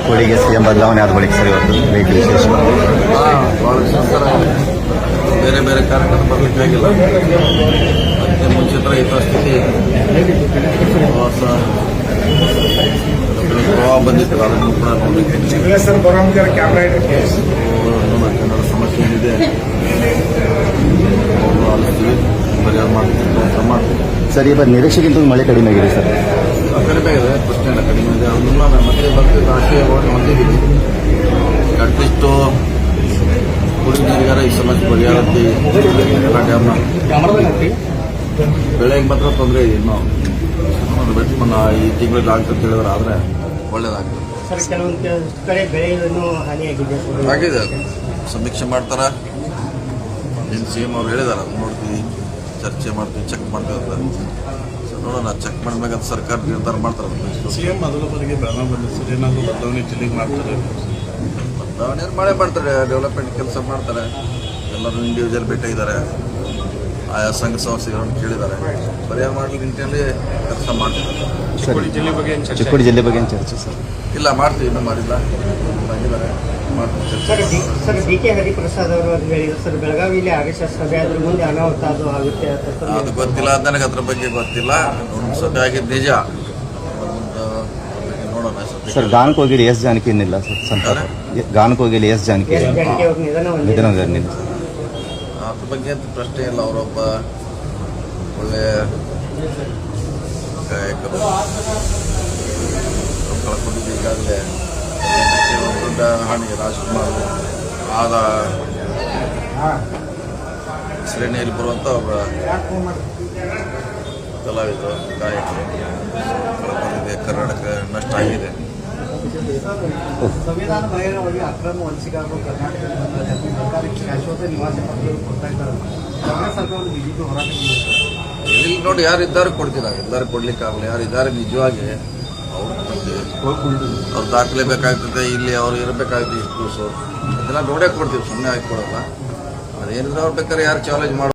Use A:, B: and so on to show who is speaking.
A: ಚಿಕ್ಕೋಡಿಗೆ CM ಬದಲಾವಣೆ ಆದ ಬಳಿಕ ಸರ್ ಇವತ್ತು ಭೇಟಿ ವಿಶೇಷ.
B: ಭಾಳ ಸಂತರ ಬೇರೆ ಬೇರೆ ಕಾರ್ಯಕ್ರಮ ಬರಲಿಕ್ಕಾಗಿಲ್ಲ. ಅದಕ್ಕೆ ಮುಂಚೆ ಥರ ಯಥಾಸ್ಥಿತಿ ಪ್ರವಾಸ ಪ್ರವಾಹ ಬಂದಿತ್ತು, ಅದನ್ನು ಕೂಡ ನೋಡಲಿಕ್ಕೆ ಜನರ ಸಮಸ್ಯೆ ಏನಿದೆ ಆಲಿಸ್ತೀವಿ, ಪರಿಹಾರ ಮಾಡ್ತೀವಿ.
A: ಸರ್ ಈ ಬಾರಿ ನಿರೀಕ್ಷೆಗಿಂತ ಮಳೆ ಕಡಿಮೆ ಆಗಿದೆ ಸರ್.
B: ಕಡಿಮೆ ಇದೆ, ಪ್ರಶ್ನೆ ಇಲ್ಲ, ಕಡಿಮೆ ಇದೆ. ಅದನ್ನ ಮತ್ತೆ ಬರ್ತಿದ್ದ ಆಶಯವನ್ನು ಹೊಂದಿದ್ದೀವಿ. ಅಟ್ಲೀಸ್ಟು ಕುಡಿದ ನೀರಿಗಾರ ಈ ಸಮಸ್ಯೆ ಪರಿಹಾರಕ್ಕೆ ಎಲ್ಲ ಡ್ಯಾಮ್ನ ಬೆಳೆಗೆ ಮಾತ್ರ ತೊಂದರೆ ಇದೆ. ಇನ್ನೂ ಬಿಟ್ಟು ಈ ತಿಂಗಳಿಗೆ ಆಗ್ತದೆ ಹೇಳಿದ್ರೆ ಆದರೆ ಒಳ್ಳೇದಾಗ್ತದೆ. ಆಗಿದೆ, ಸಮೀಕ್ಷೆ ಮಾಡ್ತಾರ. ಏನು ಸಿ ಎಂ ಅವ್ರು ಹೇಳಿದಾರೆ, ಅದು ನೋಡ್ತೀವಿ, ಚರ್ಚೆ ಮಾಡ್ತೀವಿ, ಚೆಕ್ ಮಾಡ್ತೀವಿ ಅಂತ. ನೋಡೋಣ, ಚೆಕ್ ಮಾಡ್ಬೇಕಂತ ಸರ್ಕಾರ ನಿರ್ಧಾರ ಮಾಡ್ತಾರೆ.
C: ಸಿಎಂ ಮೊದಲ ಬಾರಿಗೆ ಬೆಳಗಾವಿ ಬಂದಿದ್ದಾರೆ, ಏನಾದರೂ ಬದಲಾವಣೆ ಜಿಲ್ಲೆಗೆ ಮಾಡ್ತಾರೆ?
B: ಬದಲಾವಣೆ ಮಾಡೇ ಮಾಡ್ತಾರೆ, ಡೆವಲಪ್ಮೆಂಟ್ ಕೆಲಸ ಮಾಡ್ತಾರೆ. ಎಲ್ಲರೂ ಇಂಡಿವಿಜುವಲ್ ಭೇಟಿಯಾಗಿದ್ದಾರೆ, ಆಯಾ ಸಂಘ ಸಂಸ್ಥೆಗಳನ್ನು ಕೇಳಿದ್ದಾರೆ, ಪರಿಹಾರ ಮಾಡಲಿಕ್ಕೆ ನಿಟ್ಟಿನಲ್ಲಿ ಕೆಲಸ ಮಾಡ್ತಿದ್ದಾರೆ.
A: ಚಿಕ್ಕೋಡಿ ಜಿಲ್ಲೆ ಬಗ್ಗೆ ಏನು ಚರ್ಚೆ ಸರ್?
B: ಇಲ್ಲ, ಮಾಡ್ತೀವಿ, ಇನ್ನೂ ಮಾಡಿಲ್ಲ, ಆಗಿದ್ದಾರೆ, ಮಾಡ್ತೀವಿ.
D: ಸರ್ ಡಿ.ಕೆ. ಹರಿಪ್ರಸಾದ್ ಅವರು ಅದು ಹೇಳಿದ್ರು ಸರ್, ಬೆಳಗಾವಿಯಲ್ಲಿ ಆಗಸ್ಟ್ ಸಭೆ ಆದ್ರೆ ಮುಂದೆ ಅನಾಹುತ ಅದು ಆಗುತ್ತೆ ಅಂತ.
B: ಅದು ಗೊತ್ತಿಲ್ಲ, ನನಗೆ ಅದ್ರ ಬಗ್ಗೆ ಗೊತ್ತಿಲ್ಲ. ಸಭೆ ಆಗಿದ್ದು ನಿಜ, ನೋಡೋಣ.
A: ಸರ್ ಗಾನಕ್ಕೆ ಹೋಗಿರಿ ಎಸ್ ಜಾನಕಿ ಏನಿಲ್ಲ ಸರ್, ಸಂತಾಪ ಗಾನಕ್ಕೆ ಹೋಗಿಲ್ಲ ಎಸ್ ಜಾನಕಿ ನಿಧನ ಹೊಂದಿಲ್ಲ.
B: ಅದ್ರ ಬಗ್ಗೆ ಅಂತ ಪ್ರಶ್ನೆ ಇಲ್ಲ. ಅವರೊಬ್ಬ ಒಳ್ಳೆಯ ಗಾಯಕರು, ಕಳ್ಕೊಂಡಿದ್ದು ಈಗಾಗಲೇ ದೊಡ್ಡ ಹಾನಿ. ರಾಜ್ಕುಮಾರ್ ಆದ ಶ್ರೇಣಿಯಲ್ಲಿ ಬರುವಂಥ ಒಬ್ಬ ಕಲಾವಿದರು, ಗಾಯಕರು ಕಳ್ಕೊಂಡಿದೆ. ಕರ್ನಾಟಕ ನಷ್ಟ ಆಗಿದೆ.
D: ಸಂವಿಧಾನ ಬಾಹಿರವಾಗಿ ಅಕ್ರಮ ವಲಸಿಗರು ಕರ್ನಾಟಕದಲ್ಲಿ ಶಾಶ್ವತ ನಿವಾಸ ಪತ್ರಗಳು ಕೊಡ್ತಾ ಇದ್ದಾರೆ. ಕಾಂಗ್ರೆಸ್ ಸರ್ಕಾರ ಬಿಜೆಪಿ ಹೋರಾಟ
B: ಇಲ್ಲಿ ನೋಡಿ, ಯಾರಿದ್ದಾರೆ ಕೊಡ್ತೀರ, ಎಲ್ಲರೂ ಕೊಡ್ಲಿಕ್ಕಾಗಲ್ಲ. ಯಾರಿದ್ದಾರೆ ನಿಜವಾಗಿ ಅವ್ರು ಕೊಡ್ತೀವಿ. ಅವ್ರು ದಾಖಲೆ ಬೇಕಾಗ್ತದೆ, ಇಲ್ಲಿ ಅವ್ರು ಇರಬೇಕಾಗ್ತದೆ ಇಷ್ಟು ದಿವಸ, ಅದೆಲ್ಲ ನೋಡೇ ಕೊಡ್ತೀವಿ, ಸುಮ್ಮನೆ ಹಾಕಿ ಕೊಡೋಲ್ಲ. ಅದೇನಿದ್ರೆ ಅವ್ರು ಬೇಕಾದ್ರೆ ಯಾರು ಚಾಲೆಂಜ್